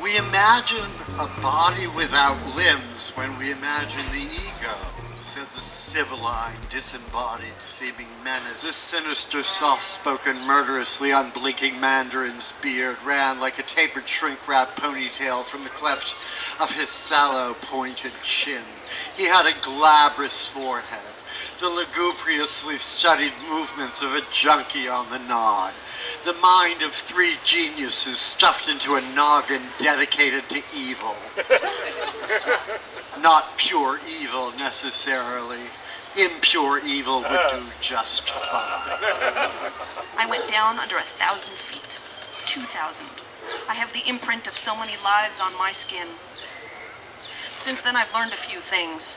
We imagine a body without limbs when we imagine the ego, said the sibylline, disembodied, seeming menace. This sinister, soft-spoken, murderously unblinking mandarin's beard ran like a tapered shrink-wrapped ponytail from the cleft of his sallow, pointed chin. He had a glabrous forehead, the lugubriously studied movements of a junkie on the nod. The mind of three geniuses stuffed into a noggin dedicated to evil. Not pure evil, necessarily. Impure evil would do just fine. I went down under 1,000 feet. 2,000. I have the imprint of so many lives on my skin. Since then, I've learned a few things.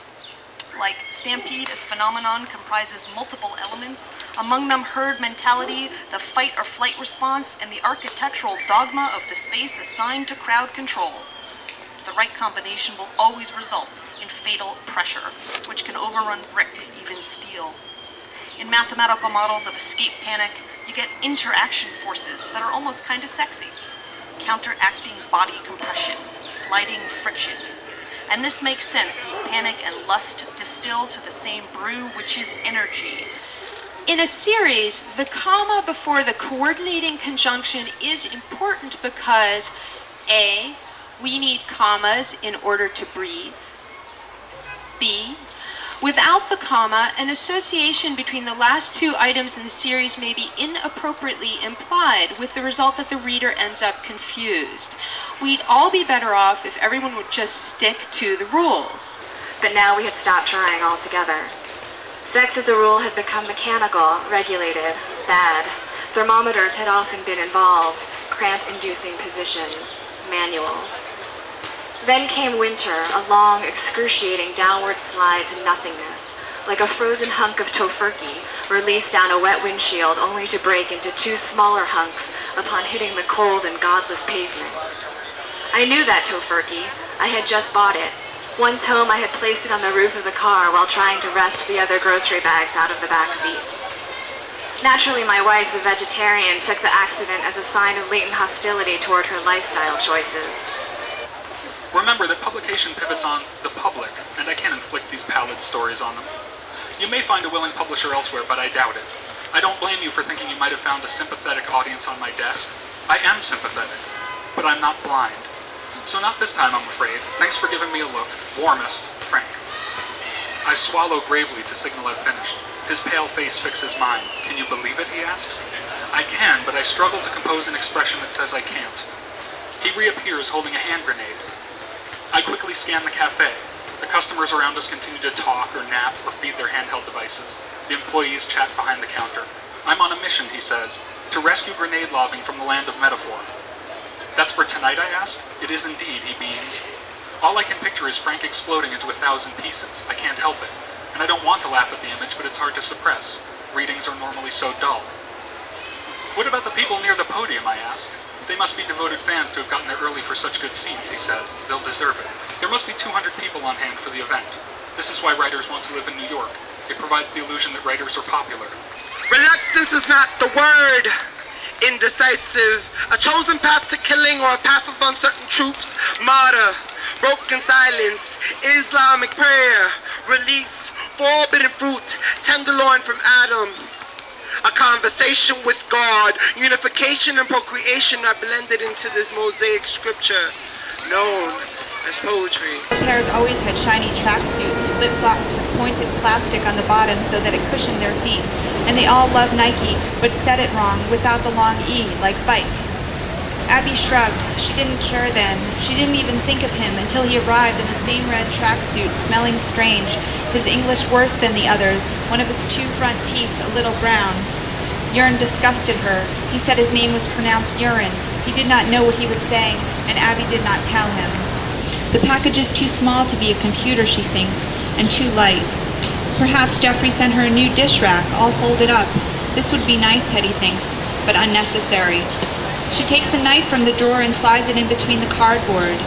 Like, stampede as phenomenon comprises multiple elements, among them herd mentality, the fight or flight response, and the architectural dogma of the space assigned to crowd control. The right combination will always result in fatal pressure, which can overrun brick, even steel. In mathematical models of escape panic, you get interaction forces that are almost kind of sexy. Counteracting body compression, sliding friction. And this makes sense since panic and lust distill to the same brew, which is energy. In a series, the comma before the coordinating conjunction is important because A, we need commas in order to breathe. B, without the comma, an association between the last two items in the series may be inappropriately implied, with the result that the reader ends up confused. We'd all be better off if everyone would just stick to the rules. But now we had stopped trying altogether. Sex as a rule had become mechanical, regulated, bad. Thermometers had often been involved, cramp-inducing positions, manuals. Then came winter, a long, excruciating downward slide to nothingness, like a frozen hunk of tofurkey released down a wet windshield only to break into two smaller hunks upon hitting the cold and godless pavement. I knew that tofurkey. I had just bought it. Once home, I had placed it on the roof of the car while trying to wrest the other grocery bags out of the back seat. Naturally, my wife, the vegetarian, took the accident as a sign of latent hostility toward her lifestyle choices. Remember that publication pivots on the public, and I can't inflict these pallid stories on them. You may find a willing publisher elsewhere, but I doubt it. I don't blame you for thinking you might have found a sympathetic audience on my desk. I am sympathetic, but I'm not blind. So not this time, I'm afraid. Thanks for giving me a look. Warmest, Frank. I swallow gravely to signal I've finished. His pale face fixes mine. Can you believe it, he asks. I can, but I struggle to compose an expression that says I can't. He reappears holding a hand grenade. I quickly scan the cafe. The customers around us continue to talk or nap or feed their handheld devices. The employees chat behind the counter. I'm on a mission, he says, to rescue grenade lobbing from the land of metaphor. That's for tonight, I ask? It is indeed, he beams. All I can picture is Frank exploding into 1,000 pieces. I can't help it. And I don't want to laugh at the image, but it's hard to suppress. Readings are normally so dull. What about the people near the podium, I ask? They must be devoted fans to have gotten there early for such good seats, he says. They'll deserve it. There must be 200 people on hand for the event. This is why writers want to live in New York. It provides the illusion that writers are popular. Reluctance is not the word. Indecisive, a chosen path to killing or a path of uncertain truths, martyr, broken silence, Islamic prayer, release, forbidden fruit, tenderloin from Adam, a conversation with God, unification and procreation are blended into this MOSAIC scripture, known as poetry. Pairs always had shiny tracksuits, flip-flops with pointed plastic on the bottom so that it cushioned their feet. And they all loved Nike, but said it wrong, without the long E, like bike. Abby shrugged. She didn't care then. She didn't even think of him until he arrived in the same red tracksuit, smelling strange, his English worse than the others, one of his two front teeth a little brown. Urine disgusted her. He said his name was pronounced urine. He did not know what he was saying, and Abby did not tell him. The package is too small to be a computer, she thinks, and too light. Perhaps Jeffrey sent her a new dish rack, all folded up. This would be nice, Hetty thinks, but unnecessary. She takes a knife from the drawer and slides it in between the cardboard.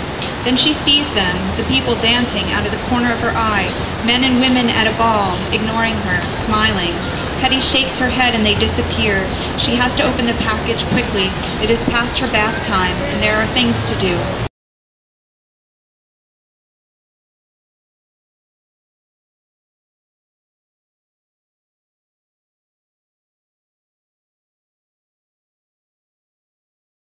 Then she sees them, the people dancing out of the corner of her eye, men and women at a ball, ignoring her, smiling. Hetty shakes her head and they disappear. She has to open the package quickly. It is past her bath time, and there are things to do.